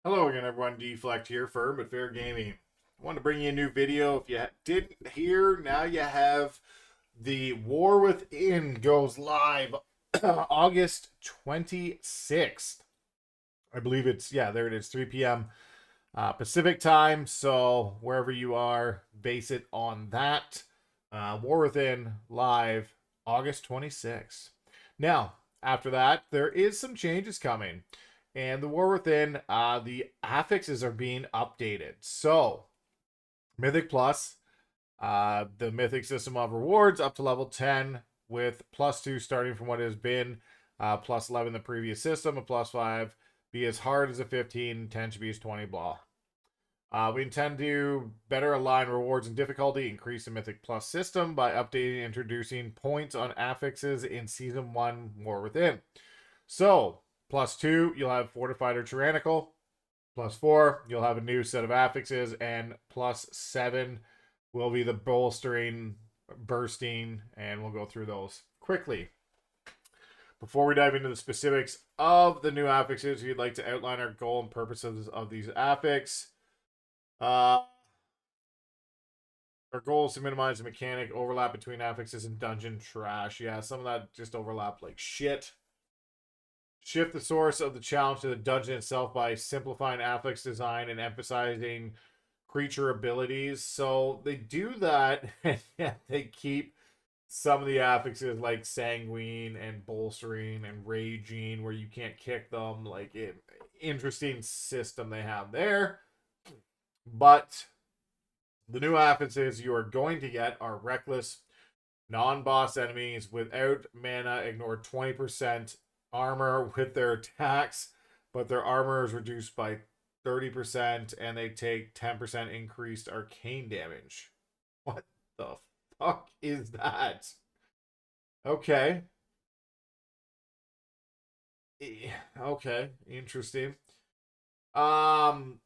Hello again, everyone. Deflect here for But Fair Gaming. I want to bring you a new video. If you didn't hear, now you have. The War Within goes live August 26th. I believe it's, yeah, there it is, 3 p.m. Pacific time. So wherever you are, base it on that. War Within live August 26th. Now, after that, there is some changes coming. And the War Within, the affixes are being updated. So, Mythic Plus, the Mythic system of rewards up to level 10 with +2 starting from what has been +11 the previous system, a +5, be as hard as a 15, 10 should be as 20, blah. We intend to better align rewards and difficulty, increase the Mythic Plus system by updating and introducing points on affixes in Season 1 War Within. So, +2, you'll have Fortified or Tyrannical. +4, you'll have a new set of affixes. And +7 will be the bolstering, bursting, and we'll go through those quickly. Before we dive into the specifics of the new affixes, we'd like to outline our goal and purposes of these affixes. Our goal is to minimize the mechanic overlap between affixes and dungeon trash. Yeah, some of that just overlap like shit. Shift the source of the challenge to the dungeon itself by simplifying affix design and emphasizing creature abilities. So they do that, and they keep some of the affixes like sanguine and bolstering and raging, where you can't kick them. Like, interesting system they have there. But the new affixes you are going to get are reckless. Non-boss enemies without mana ignore 20% armor with their attacks, but their armor is reduced by 30% and they take 10% increased arcane damage. What the fuck is that? Okay. Okay, interesting. Thorn.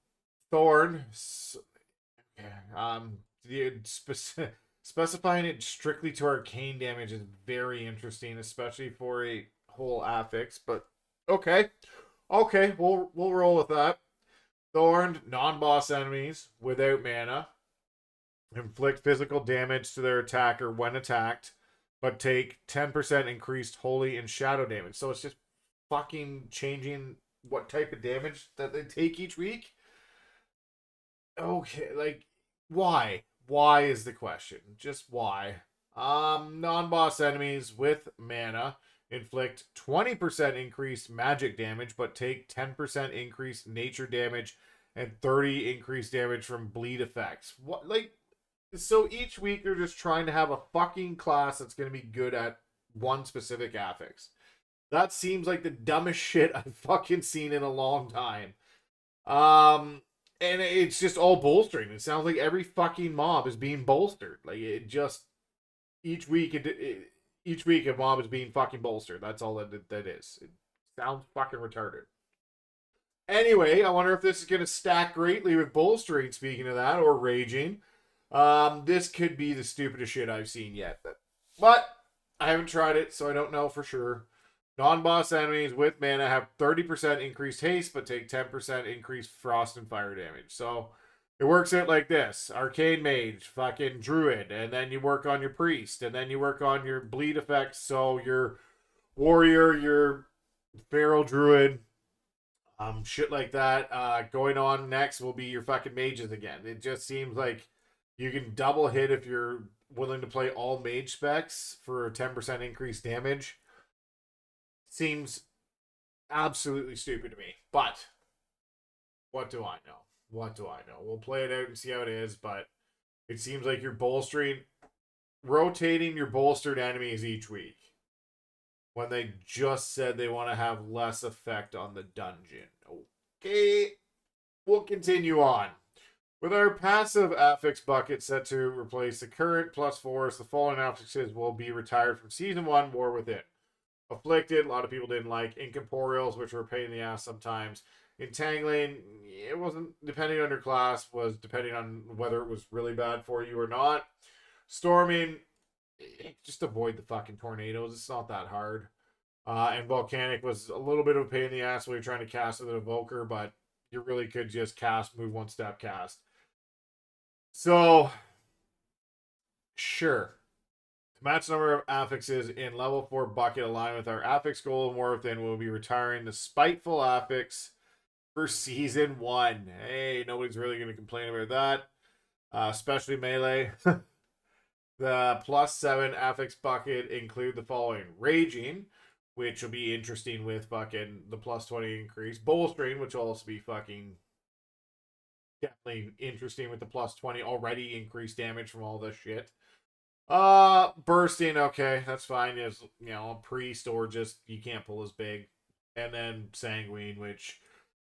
Specifying it strictly to arcane damage is very interesting, especially for a whole affix. But okay, we'll roll with that. Thorned non-boss enemies without mana inflict physical damage to their attacker when attacked, but take 10% increased holy and shadow damage. So it's just fucking changing what type of damage that they take each week. Okay, like, why? Why is the question? Just why? Non-boss enemies with mana inflict 20% increased magic damage, but take 10% increased nature damage and 30 increased damage from bleed effects. What, like, so each week they're just trying to have a fucking class that's going to be good at one specific affix. That seems like the dumbest shit I've fucking seen in a long time. And it's just all bolstering. It sounds like every fucking mob is being bolstered. Like, it just each week each week a mob is being fucking bolstered. That's all that is. It sounds fucking retarded. Anyway, I wonder if this is going to stack greatly with bolstering, speaking of that, or raging. This could be the stupidest shit I've seen yet. But I haven't tried it, so I don't know for sure. Non-boss enemies with mana have 30% increased haste, but take 10% increased frost and fire damage. So it works out like this. Arcane Mage, fucking Druid, and then you work on your Priest, and then you work on your bleed effects, so your Warrior, your Feral Druid, shit like that. Going on next will be your fucking Mages again. It just seems like you can double hit if you're willing to play all Mage specs for a 10% increased damage. Seems absolutely stupid to me. But what do I know? What do I know? We'll play it out and see how it is, but it seems like you're rotating your bolstered enemies each week when they just said they want to have less effect on the dungeon. Okay, we'll continue on. With our passive affix bucket set to replace the current +4s, the following affixes will be retired from Season 1 War Within. Afflicted, a lot of people didn't like. Incorporeals, which were a pain in the ass sometimes. Entangling, it wasn't, depending on your class, was depending on whether it was really bad for you or not. Storming, just avoid the fucking tornadoes. It's not that hard. And Volcanic was a little bit of a pain in the ass when you're trying to cast with an Evoker, but you really could just cast, move one step, cast. So, sure. To match the number of affixes in level 4 bucket aligned with our affix goal, War Within will be retiring the Spiteful Affix for Season 1. Hey, nobody's really going to complain about that. Especially Melee. The +7 affix bucket include the following: Raging, which will be interesting with fucking the +20 increase. Bolstering, which will also be fucking definitely interesting with the +20 already increased damage from all this shit. Bursting, okay, that's fine. As you know, a priest or just you can't pull as big. And then Sanguine, which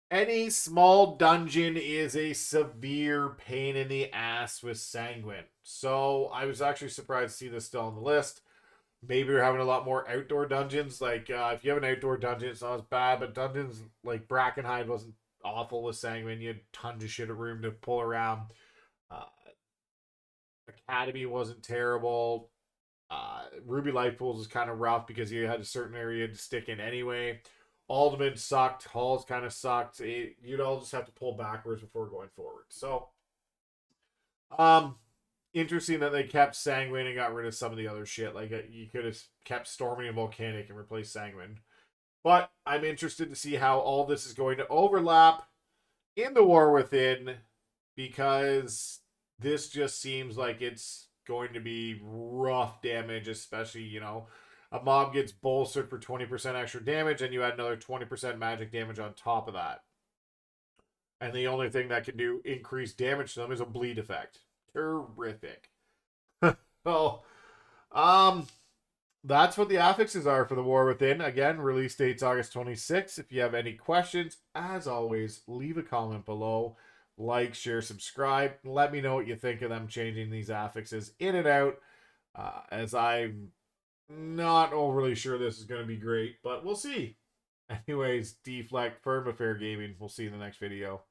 any small dungeon is a severe pain in the ass with Sanguine. So I was actually surprised to see this still on the list. Maybe we're having a lot more outdoor dungeons. Like, if you have an outdoor dungeon, it's not as bad, but dungeons like Brackenhide wasn't awful with Sanguine. You had tons of shit of room to pull around. Uh, Academy wasn't terrible. Ruby Life Pools is kind of rough because you had a certain area to stick in anyway. Alderman sucked. Halls kind of sucked. You'd all just have to pull backwards before going forward. So, interesting that they kept Sanguine and got rid of some of the other shit. Like, you could have kept Storming and Volcanic and replaced Sanguine. But I'm interested to see how all this is going to overlap in the War Within, because this just seems like it's going to be rough damage, especially, a mob gets bolstered for 20% extra damage, and you add another 20% magic damage on top of that. And the only thing that can do increased damage to them is a bleed effect. Terrific. Well, that's what the affixes are for the War Within. Again, release date's August 26th. If you have any questions, as always, leave a comment below. Like, share, subscribe. Let me know what you think of them changing these affixes in and out. As I'm not overly sure this is going to be great, but we'll see. Anyways, Deflect, Firm Affair Gaming. We'll see you in the next video.